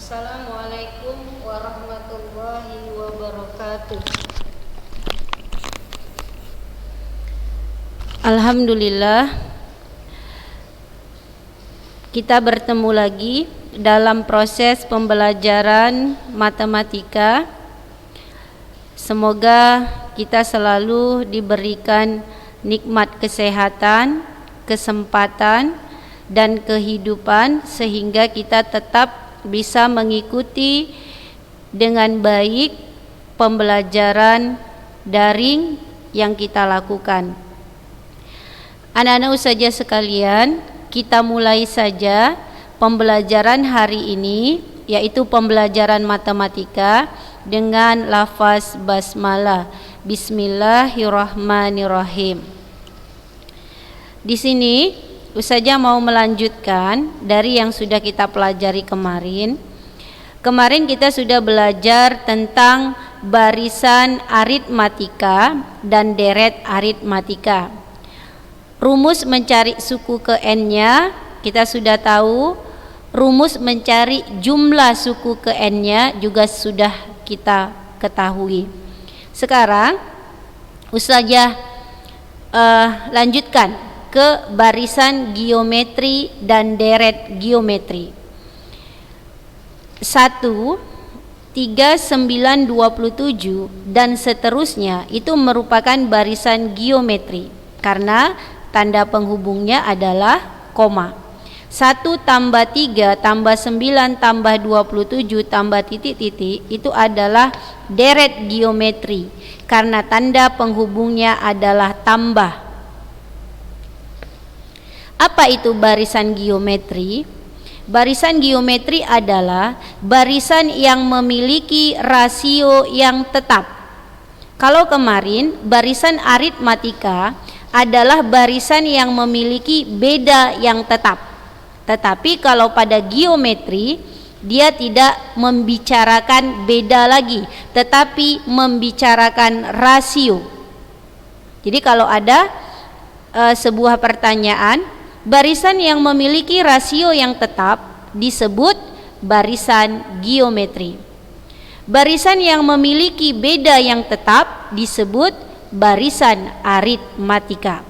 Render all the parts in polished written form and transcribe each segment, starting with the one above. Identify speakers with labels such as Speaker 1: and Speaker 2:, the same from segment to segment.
Speaker 1: Assalamualaikum warahmatullahi wabarakatuh. Alhamdulillah, kita bertemu lagi dalam proses pembelajaran matematika. Semoga kita selalu diberikan nikmat kesehatan, kesempatan, dan kehidupan sehingga kita tetap bisa mengikuti dengan baik pembelajaran daring yang kita lakukan. Anak-anak ustazah sekalian, kita mulai saja pembelajaran hari ini, yaitu pembelajaran matematika dengan lafaz basmalah. Bismillahirrahmanirrahim. Di sini ustazah mau melanjutkan dari yang sudah kita pelajari kemarin. Kemarin kita sudah belajar tentang barisan aritmatika dan deret aritmatika. Rumus mencari suku ke n-nya kita sudah tahu. Rumus mencari jumlah suku ke n-nya juga sudah kita ketahui. Sekarang ustazah lanjutkan ke barisan geometri dan deret geometri. 1, 3, 9, 27 dan seterusnya itu merupakan barisan geometri karena tanda penghubungnya adalah koma. 1 tambah 3 tambah 9 tambah 27 tambah titik-titik itu adalah deret geometri karena tanda penghubungnya adalah tambah. Apa itu barisan geometri? Barisan geometri adalah barisan yang memiliki rasio yang tetap. Kalau kemarin barisan aritmatika adalah barisan yang memiliki beda yang tetap. Tetapi kalau pada geometri dia tidak membicarakan beda lagi, tetapi membicarakan rasio. Jadi kalau ada sebuah pertanyaan, barisan yang memiliki rasio yang tetap disebut barisan geometri. Barisan yang memiliki beda yang tetap disebut barisan aritmatika.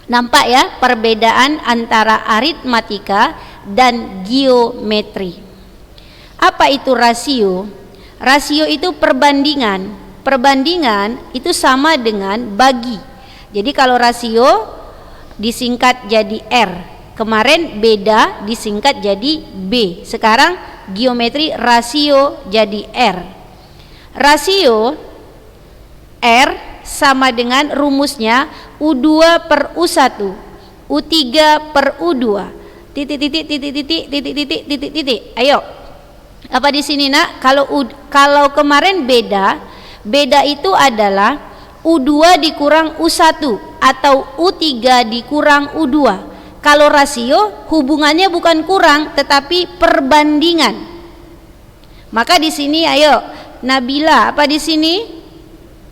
Speaker 1: Nampak ya perbedaan antara aritmatika dan geometri. Apa itu rasio? Rasio itu perbandingan. Perbandingan itu sama dengan bagi. Jadi kalau rasio disingkat jadi R. Kemarin beda disingkat jadi B. Sekarang geometri rasio jadi R. Rasio R sama dengan rumusnya U2 per U1, U3 per U2. Titik-titik titik-titik titik-titik titik-titik. Ayo. Apa di sini nak? Kalau kemarin beda itu adalah U2 dikurang U1 atau U3 dikurang U2. Kalau rasio hubungannya bukan kurang tetapi perbandingan. Maka di sini ayo Nabila, apa di sini?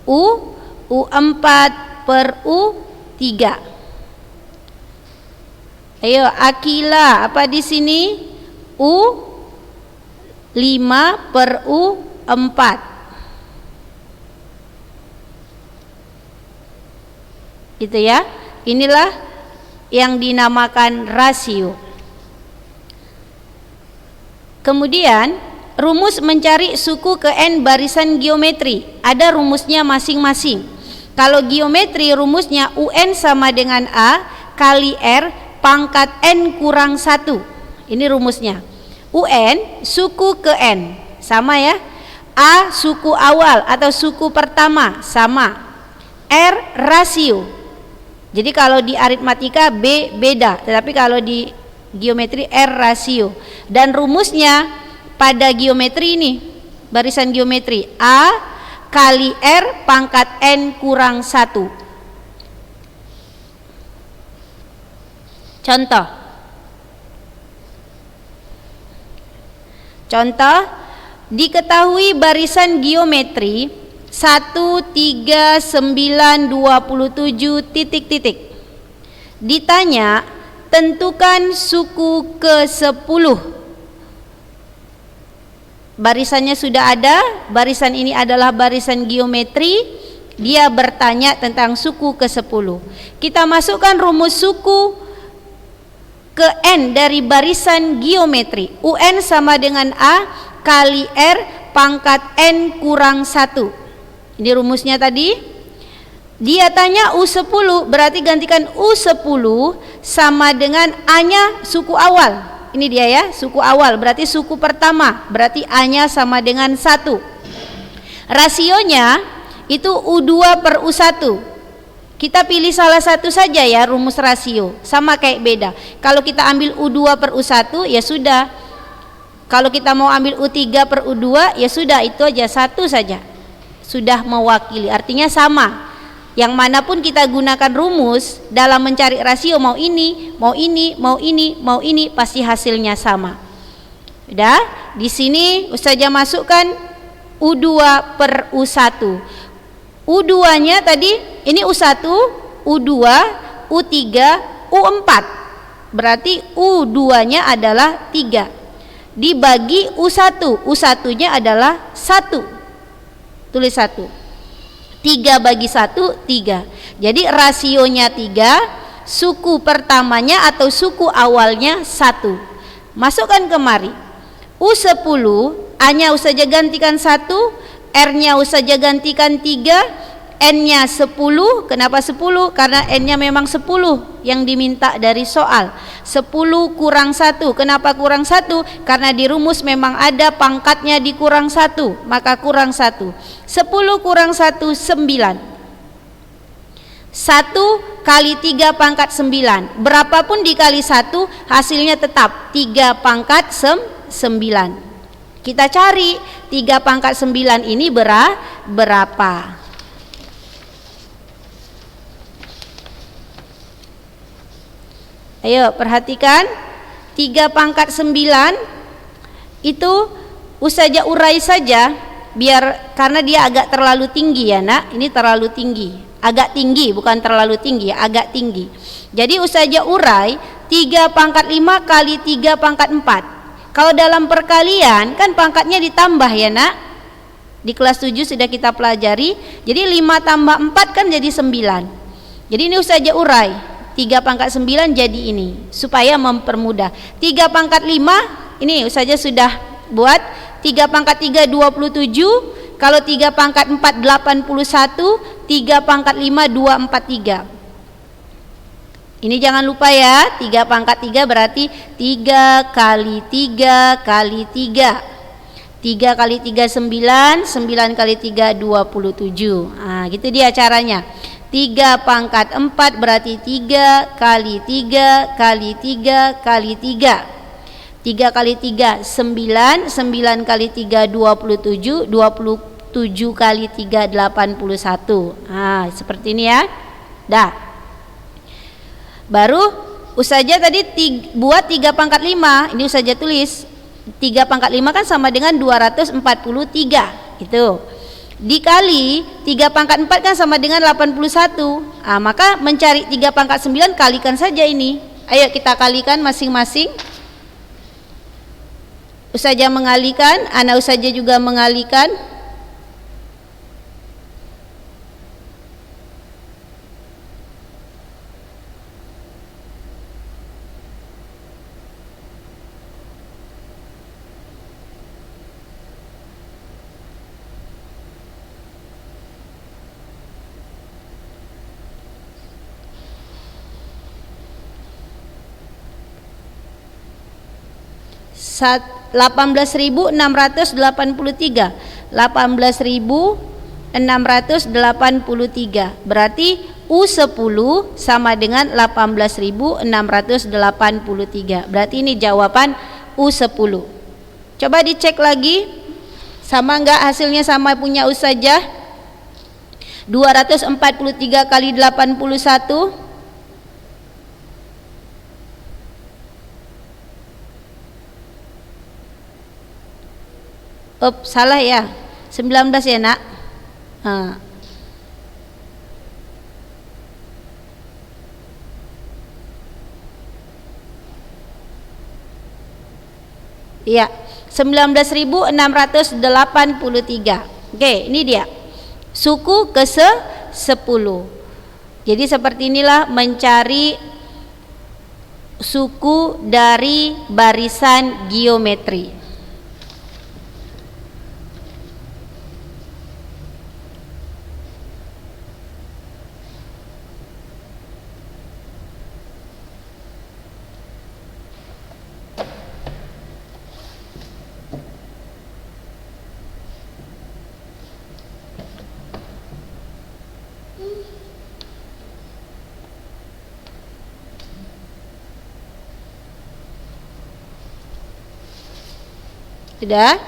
Speaker 1: U4 per U3. Ayo Akila, apa di sini? U5 per U4. Gitu ya. Inilah yang dinamakan rasio. Kemudian rumus mencari suku ke n barisan geometri. Ada rumusnya masing-masing. Kalau geometri rumusnya UN sama dengan A kali R pangkat N kurang 1. Ini rumusnya. UN suku ke N sama ya. A suku awal atau suku pertama sama. R rasio. Jadi kalau di aritmatika B beda, tetapi kalau di geometri R rasio. Dan rumusnya pada geometri ini barisan geometri A kali R pangkat N kurang 1. Contoh, diketahui barisan geometri 1, 3, 9, 27 titik-titik. Ditanya tentukan suku ke-10. barisannya sudah ada, barisan ini adalah barisan geometri. Dia bertanya tentang suku ke-10. Kita masukkan rumus suku ke N dari barisan geometri. UN sama dengan A kali R pangkat N kurang 1. Ini rumusnya tadi. Dia tanya U10, berarti gantikan U10 sama dengan A-nya suku awal. Ini dia ya, suku awal, berarti suku pertama, berarti A-nya sama dengan 1. Rasionya itu U2 per U1. Kita pilih salah satu saja ya rumus rasio, sama kayak beda. Kalau kita ambil U2 per U1 ya sudah. Kalau kita mau ambil U3 per U2 ya sudah, itu aja, satu saja. Sudah mewakili, artinya sama. Yang manapun kita gunakan rumus dalam mencari rasio, mau ini, mau ini, mau ini, mau ini, pasti hasilnya sama. Udah, di sini Ustazah masukkan U2 per U1. U2-nya tadi ini U1, U2, U3, U4. Berarti U2-nya adalah 3. Dibagi U1, U1-nya adalah 1. Tulis 1. 3 bagi 1, 3. Jadi rasionya 3, suku pertamanya atau suku awalnya 1. Masukkan kemari. U10, A-nya Ustazah gantikan 1, R-nya Ustazah gantikan 3, N-nya 10. Kenapa 10? Karena N-nya memang 10 yang diminta dari soal. 10 kurang 1. Kenapa kurang 1? Karena di rumus memang ada pangkatnya dikurang 1, maka kurang 1. 10 kurang 1, 9. 1 kali 3 pangkat 9. Berapapun dikali 1 hasilnya tetap 3 pangkat 9. Kita cari 3 pangkat 9 ini berapa? Ayo perhatikan, 3 pangkat 9 itu Ustazah urai saja, biar karena dia agak terlalu tinggi ya nak, ini terlalu tinggi, agak tinggi, bukan terlalu tinggi, agak tinggi. Jadi Ustazah urai 3 pangkat 5 kali 3 pangkat 4. Kalau dalam perkalian kan pangkatnya ditambah ya nak, di kelas 7 sudah kita pelajari. Jadi 5 tambah 4 kan jadi 9. Jadi ini Ustazah urai 3 pangkat 9 jadi ini, supaya mempermudah. 3 pangkat 5 ini Ustazah sudah buat. 3 pangkat 3 27, kalau 3 pangkat 4 81, 3 pangkat 5 243. Ini jangan lupa ya, 3 pangkat 3 berarti 3 kali 3 kali 3. 3 kali 3 9, 9 kali 3 27. Nah, gitu dia caranya. 3 pangkat 4 berarti 3 kali 3 kali 3 kali 3. 3 kali 3 9, 9 kali 3 27, 27 kali 3 81. Nah, seperti ini ya. Dah. Baru Ustazah tadi buat 3 pangkat 5. Ini Ustazah tulis 3 pangkat 5 kan sama dengan 243. Itu. Dikali 3 pangkat 4 kan sama dengan 81. Maka mencari 3 pangkat 9 kalikan saja ini. Ayo kita kalikan masing-masing. Ustazah mengalikan, anak Ustazah juga mengalikan. Sat 18.683. 18.683 berarti U10 sama dengan 18.683. Berarti ini jawaban U10. Coba dicek lagi, sama enggak hasilnya sama punya Ustazah? 243 kali 81. Salah ya, 19 ya nak. Iya, 19.683. Oke, ini dia suku ke-10. Jadi seperti inilah mencari suku dari barisan geometri. Sudah?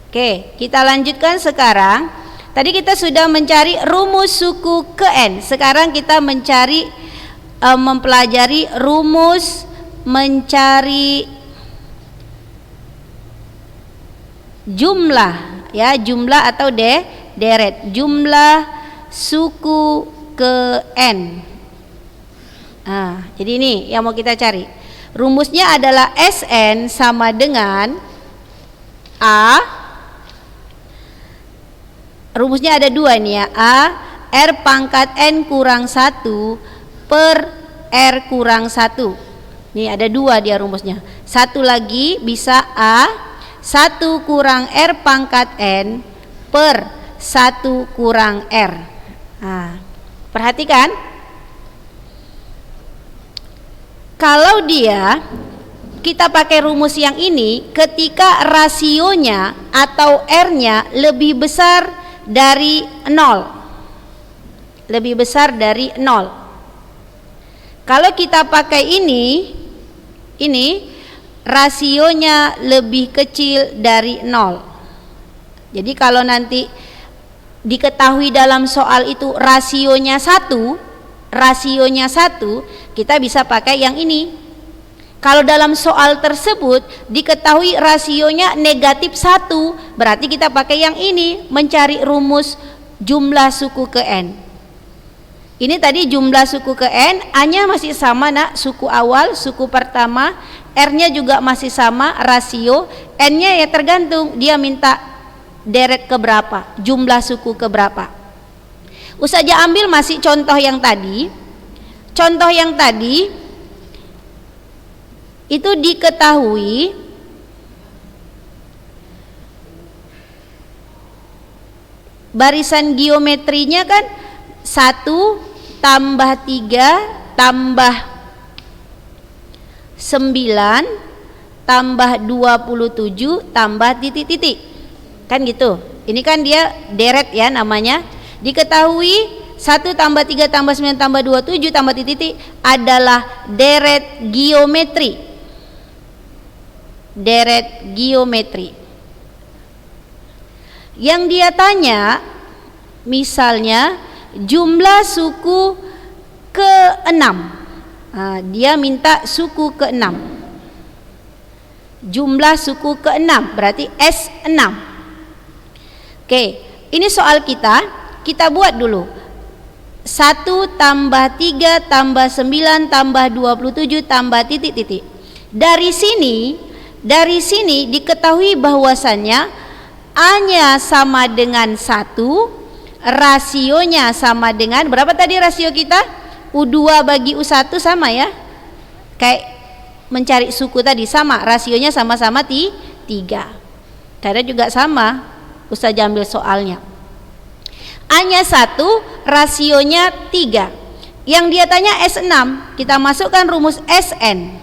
Speaker 1: Oke, kita lanjutkan sekarang. Tadi kita sudah mencari rumus suku ke N. Sekarang kita mempelajari rumus mencari jumlah, ya, jumlah atau deret, jumlah suku ke N. Nah, jadi ini yang mau kita cari. Rumusnya adalah Sn sama dengan A. Rumusnya ada dua nih ya. A R pangkat N kurang 1 per R kurang 1. Ini ada dua dia rumusnya. Satu lagi bisa A 1 kurang R pangkat N per 1 kurang R. Nah, perhatikan. Kalau kita pakai rumus yang ini, ketika rasionya atau R-nya lebih besar dari 0. Lebih besar dari 0. Kalau kita pakai ini rasionya lebih kecil dari 0. Jadi kalau nanti diketahui dalam soal itu rasionya 1, kita bisa pakai yang ini. Kalau dalam soal tersebut diketahui rasionya negatif 1, berarti kita pakai yang ini, mencari rumus jumlah suku ke N. Ini tadi jumlah suku ke N, A-nya masih sama nak, suku awal, suku pertama, R-nya juga masih sama, rasio, N-nya ya tergantung dia minta deret ke berapa, jumlah suku ke berapa. Ustazah ambil masih contoh yang tadi. Contoh yang tadi itu diketahui barisan geometrinya kan 1 tambah 3 tambah 9 tambah 27 tambah titik-titik. Kan gitu. Ini kan dia deret ya namanya. Diketahui 1 tambah 3 tambah 9 tambah 27 tambah titik adalah deret geometri. Deret geometri. Yang dia tanya misalnya jumlah suku ke-6. Nah, dia minta suku ke-6. Jumlah suku ke-6 berarti S6. Oke, ini soal kita buat dulu. 1 tambah 3 tambah 9 tambah 27 tambah titik-titik. Dari sini diketahui bahwasannya A-nya sama dengan 1, rasionya sama dengan berapa tadi rasio kita? U2 bagi U1 sama ya. Kayak mencari suku tadi sama, rasionya sama-sama 3. Karena juga sama, Ustazah ambil soalnya. A-nya 1, rasionya 3. Yang dia tanya S6, kita masukkan rumus Sn.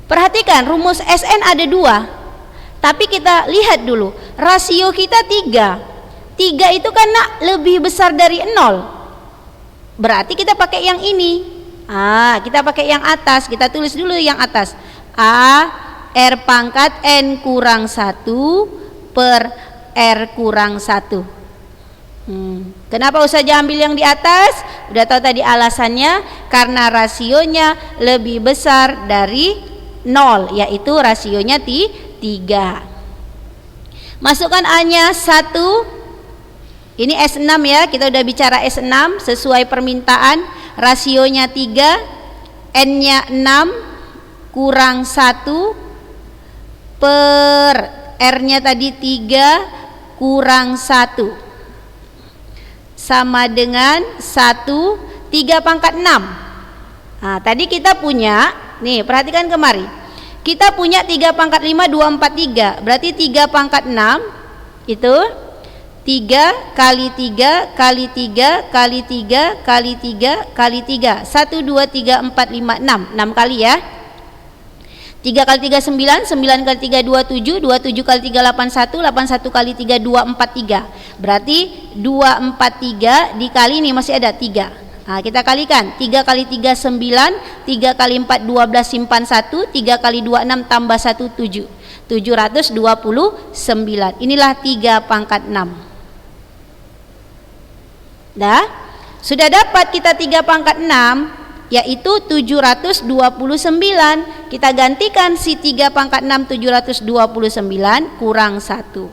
Speaker 1: Perhatikan, rumus Sn ada 2. Tapi kita lihat dulu, rasio kita 3. 3 itu kan lebih besar dari 0. Berarti kita pakai yang ini. Kita pakai yang atas, kita tulis dulu yang atas. A R pangkat N kurang 1 per R kurang 1. Kenapa Ustazah ambil yang di atas? Udah tahu tadi alasannya, karena rasionya lebih besar dari 0, yaitu rasionya 3. Masukkan A-nya 1. Ini S6 ya, kita udah bicara S6 sesuai permintaan. Rasionya 3, N-nya 6 kurang 1 per R-nya tadi 3 kurang 1 sama dengan 1 3 pangkat 6. Nah, tadi kita punya, nih perhatikan kemari, kita punya 3 pangkat 5 2 4 3, berarti 3 pangkat 6 itu 3 kali 3 kali 3 kali 3 kali 3 kali 3 1 2 3 4 5 6 kali ya. 3 kali 3 9, 9 kali 3 27, 27 kali 3 81, 81 kali 3 243. Berarti 243 dikali ini masih ada 3. Nah, kita kalikan. 3 kali 3 9, 3 kali 4 12 simpan 1, 3 kali 2 6 tambah 1 7. 729. Inilah 3 pangkat 6. Dah? Sudah dapat kita 3 pangkat 6, yaitu 729. Kita gantikan si 3 pangkat 6 729 kurang 1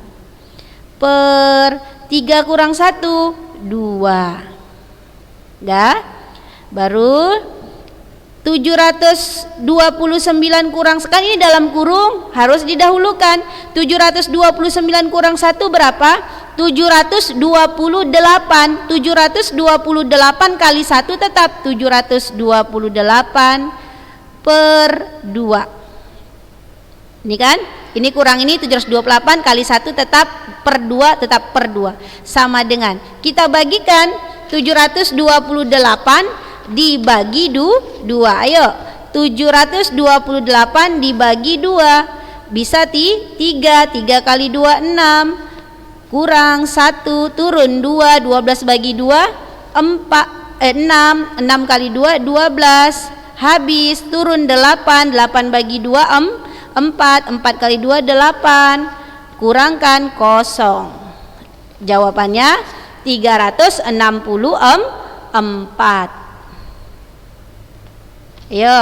Speaker 1: per 3 kurang 1 2. Dah? Baru 729 kurang, sekarang ini dalam kurung harus didahulukan. 729 kurang 1 berapa? 728. 728 kali 1 tetap 728 per 2. Ini kan? Ini kurang ini 728 kali 1 tetap per 2, tetap per 2. Sama dengan kita bagikan 728 dibagi 2. Ayo, 728 dibagi 2 bisa 3. 3 kali 2 6 kurang 1 turun 2, 12 bagi 2 6, 6 kali 2 12, habis turun 8, 8 bagi 2 4, 4 kali 2 8, kurangkan 0. Jawabannya 364. Ayo.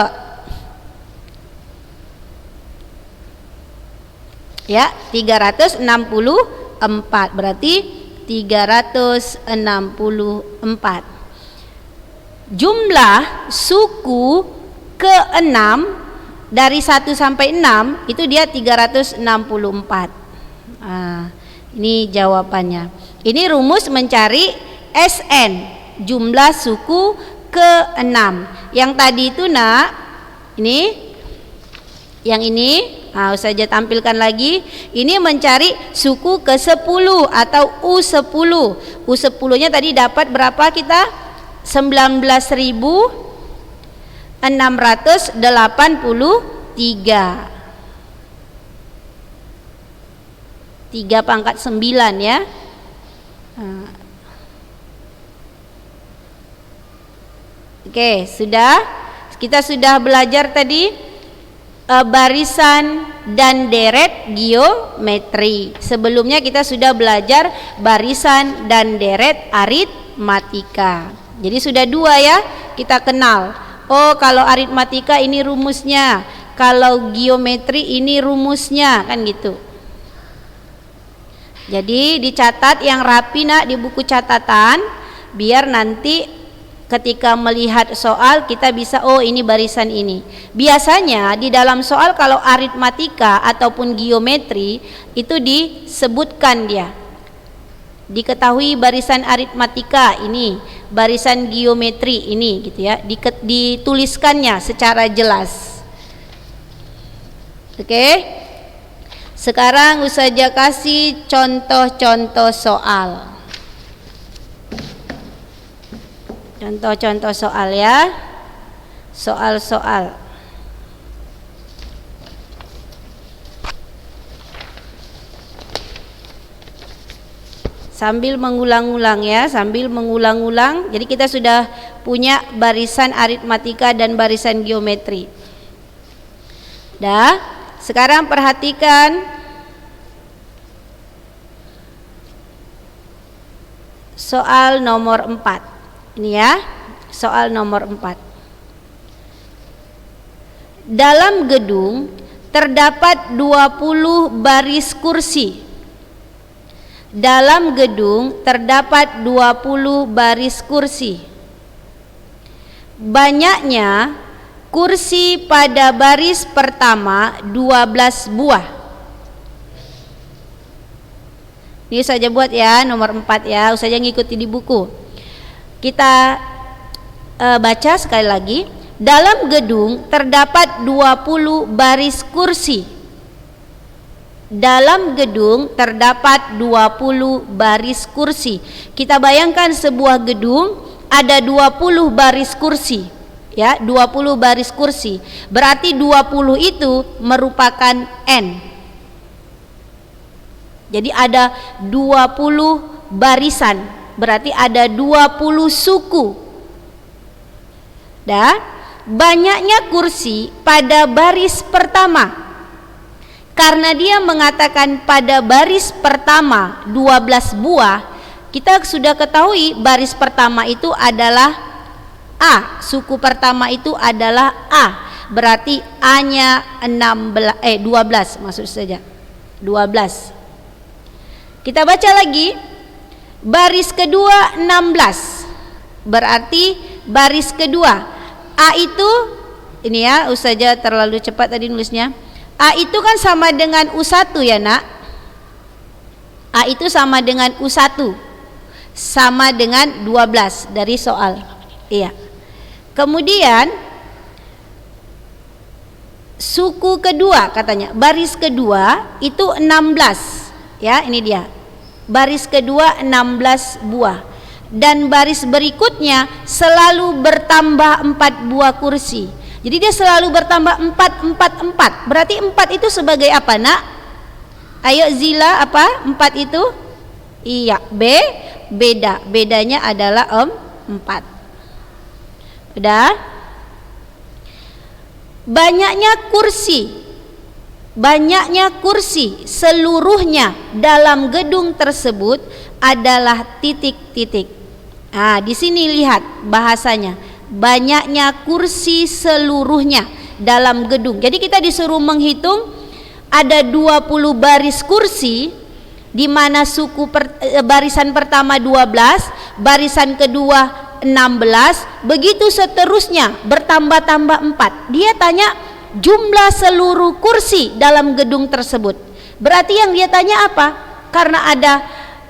Speaker 1: Ya, 364 berarti 364. Jumlah suku ke-6 dari 1 sampai 6 itu dia 364. Nah, ini jawabannya. Ini rumus mencari SN, jumlah suku ke-6. Yang tadi itu nak, ini yang ini saja tampilkan lagi. Ini mencari suku ke-10 atau U10. U10 nya tadi dapat berapa kita? 19.683. 3 pangkat 9 ya. Oke, sudah. Kita sudah belajar tadi barisan dan deret geometri. Sebelumnya kita sudah belajar barisan dan deret aritmatika. Jadi sudah 2 ya, kita kenal. Oh, kalau aritmatika ini rumusnya, kalau geometri ini rumusnya, kan gitu. Jadi dicatat yang rapi nak di buku catatan, biar nanti ketika melihat soal kita bisa, oh ini barisan ini. Biasanya di dalam soal kalau aritmatika ataupun geometri itu disebutkan dia, diketahui barisan aritmatika ini, barisan geometri ini gitu ya, dituliskannya secara jelas. Oke. Sekarang Ustazah kasih contoh-contoh soal. Contoh-contoh soal ya. Soal-soal. Sambil mengulang-ulang ya, sambil mengulang-ulang. Jadi kita sudah punya barisan aritmatika dan barisan geometri. Dah, sekarang perhatikan soal nomor 4. Ini ya, soal nomor 4. Dalam gedung terdapat 20 baris kursi. Dalam gedung terdapat 20 baris kursi. Banyaknya kursi pada baris pertama 12 buah. Ini saja buat ya, nomor 4 ya, saja ngikuti di buku. Kita baca sekali lagi. Dalam gedung terdapat 20 baris kursi. Dalam gedung terdapat 20 baris kursi. Kita bayangkan sebuah gedung ada 20 baris kursi. Ya, 20 baris kursi. Berarti 20 itu merupakan N. Jadi ada 20 barisan, berarti ada 20 suku. Dan banyaknya kursi pada baris pertama. Karena dia mengatakan pada baris pertama 12 buah, kita sudah ketahui baris pertama itu adalah A. Suku pertama itu adalah A. Berarti A-nya 12 maksud saja. 12. Kita baca lagi, baris kedua 16, berarti baris kedua A itu, ini ya Ustazah terlalu cepat tadi nulisnya, A itu kan sama dengan U1 ya nak. A itu sama dengan U1, sama dengan 12 dari soal. Iya. Kemudian suku kedua katanya, baris kedua itu 16. Ya, ini dia. Baris kedua 16 buah. Dan baris berikutnya selalu bertambah 4 buah kursi. Jadi dia selalu bertambah 4, 4, 4. Berarti 4 itu sebagai apa nak? Ayo Zila, apa 4 itu? Iya, beda. Bedanya adalah 4. Udah? Banyaknya kursi seluruhnya dalam gedung tersebut adalah titik-titik. Nah, di sini lihat bahasanya. Banyaknya kursi seluruhnya dalam gedung. Jadi kita disuruh menghitung ada 20 baris kursi, di mana barisan pertama 12, barisan kedua 16, begitu seterusnya bertambah-tambah 4. Dia tanya jumlah seluruh kursi dalam gedung tersebut. Berarti yang dia tanya apa? Karena ada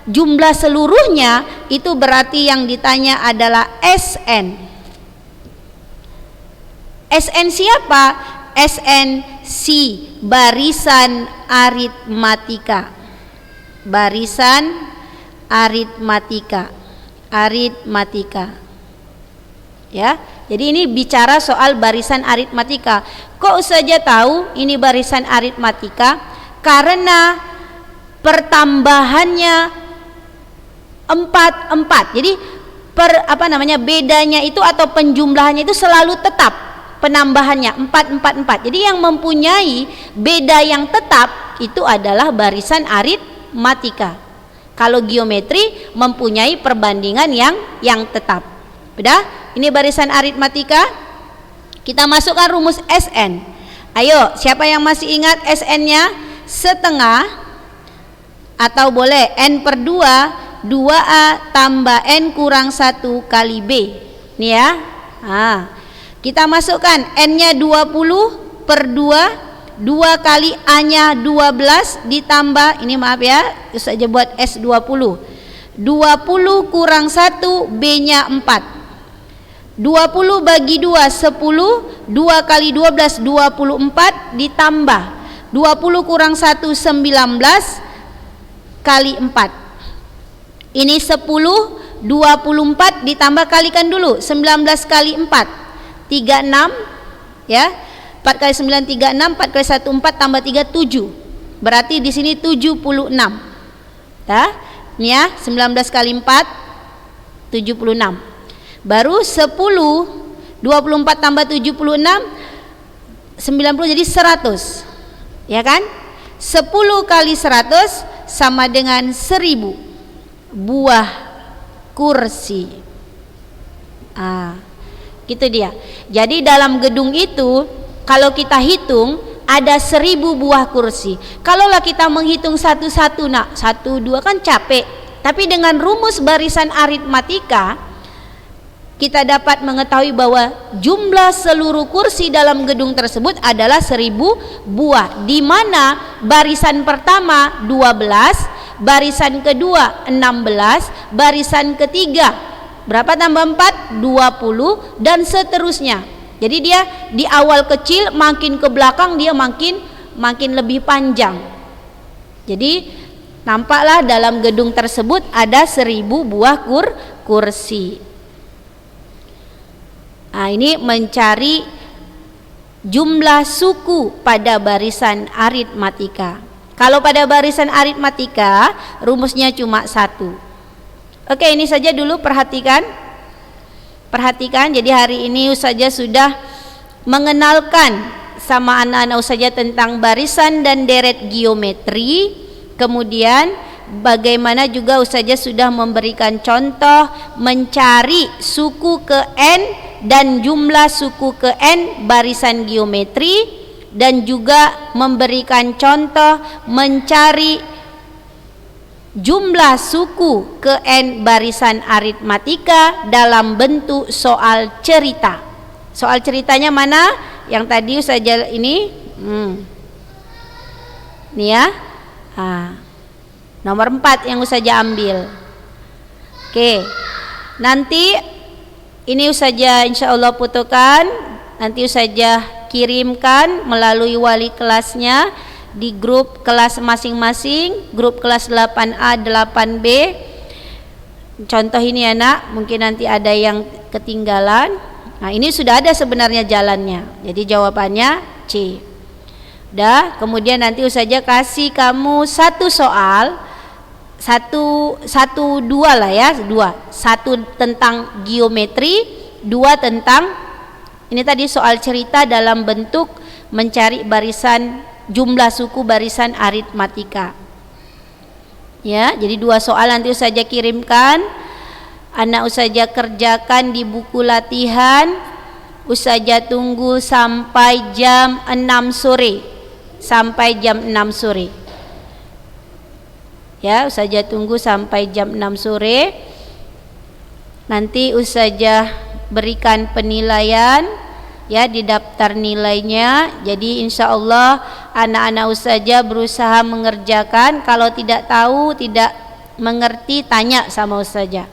Speaker 1: jumlah seluruhnya, itu berarti yang ditanya adalah SN. SN siapa? SN si barisan aritmatika. Barisan aritmatika. Ya. Jadi ini bicara soal barisan aritmatika. Kok saja tahu ini barisan aritmatika? Karena pertambahannya 4. Jadi bedanya itu atau penjumlahannya itu selalu tetap, penambahannya 4. Jadi yang mempunyai beda yang tetap itu adalah barisan aritmatika. Kalau geometri mempunyai perbandingan yang tetap. Udah? Ini barisan aritmatika. Kita masukkan rumus SN. Ayo, siapa yang masih ingat SN-nya? Setengah, atau boleh N/2, 2A tambah N kurang 1 kali B. Nih ya. Nah, kita masukkan N-nya 20/2, 2 kali A-nya 12 ditambah, ini maaf ya, terus aja buat S20. 20 kurang 1, B-nya 4. 20 bagi 2 10, 2 kali 12 24 ditambah 20 kurang 1 19 kali 4. Ini 10, 24 ditambah, kalikan dulu 19 kali 4 36 ya. 4 kali 9 36, 4 kali 1 4 tambah 3 7. Berarti di sini 76. Ya. Ini ya, 19 kali 4 76. Baru 10, 24 tambah 76 90, jadi 100. Ya kan? 10 kali 100 sama dengan 1000 buah kursi. Gitu dia. Jadi dalam gedung itu kalau kita hitung ada 1000 buah kursi. Kalaulah kita menghitung satu-satu, nak 1, 2 kan capek. Tapi dengan rumus barisan aritmatika kita dapat mengetahui bahwa jumlah seluruh kursi dalam gedung tersebut adalah 1000 buah, di mana barisan pertama 12, barisan kedua 16, barisan ketiga berapa tambah 4? 20 dan seterusnya. Jadi dia di awal kecil, makin ke belakang dia makin lebih panjang. Jadi nampaklah dalam gedung tersebut ada 1000 buah kursi. Nah, ini mencari jumlah suku pada barisan aritmatika. Kalau pada barisan aritmatika rumusnya cuma 1. Oke, ini saja dulu, perhatikan. Jadi hari ini Ustazah sudah mengenalkan sama anak-anak Ustazah tentang barisan dan deret geometri. Kemudian bagaimana juga Ustazah sudah memberikan contoh mencari suku ke N dan jumlah suku ke N barisan geometri, dan juga memberikan contoh mencari jumlah suku ke N barisan aritmatika dalam bentuk soal cerita. Soal ceritanya mana? Yang tadi Ustazah ini nih ya, nomor 4 yang Ustazah ambil. Oke, nanti ini Ustazah insyaallah fotokan, nanti Ustazah kirimkan melalui wali kelasnya di grup kelas masing-masing, grup kelas 8A, 8B. Contoh ini ya nak, mungkin nanti ada yang ketinggalan. Nah, ini sudah ada sebenarnya jalannya. Jadi jawabannya C. Udah, kemudian nanti Ustazah kasih kamu satu soal, dua lah ya, satu tentang geometri, 2 tentang ini tadi soal cerita dalam bentuk mencari barisan jumlah suku barisan aritmatika. Ya, jadi 2 soal nanti Ustazah kirimkan, anak Ustazah kerjakan di buku latihan. Ustazah tunggu sampai jam 6 sore. Ya, Ustazah tunggu sampai jam 6 sore. Nanti Ustazah berikan penilaian ya di daftar nilainya. Jadi insya Allah anak-anak Ustazah berusaha mengerjakan. Kalau tidak tahu, tidak mengerti, tanya sama Ustazah.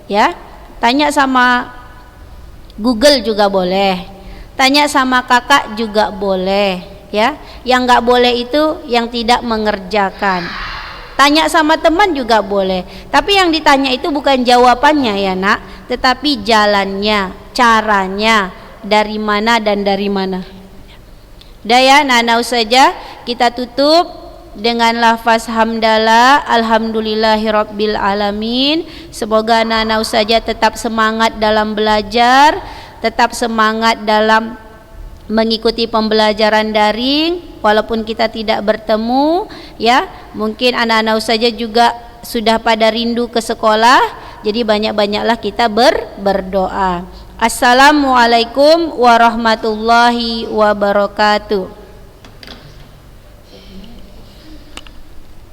Speaker 1: Ya. Tanya sama Google juga boleh. Tanya sama kakak juga boleh ya. Yang nggak boleh itu yang tidak mengerjakan. Tanya sama teman juga boleh. Tapi yang ditanya itu bukan jawabannya ya nak, tetapi jalannya, caranya, dari mana dan dari mana. Udah ya anak-anak Ustazah, kita tutup dengan lafaz hamdalah, alhamdulillahirabbil alamin. Semoga anak-anak Ustazah tetap semangat dalam belajar, tetap semangat dalam mengikuti pembelajaran daring walaupun kita tidak bertemu ya. Mungkin anak-anak Ustazah juga sudah pada rindu ke sekolah, jadi banyak-banyaklah kita berdoa. Assalamualaikum warahmatullahi wabarakatuh.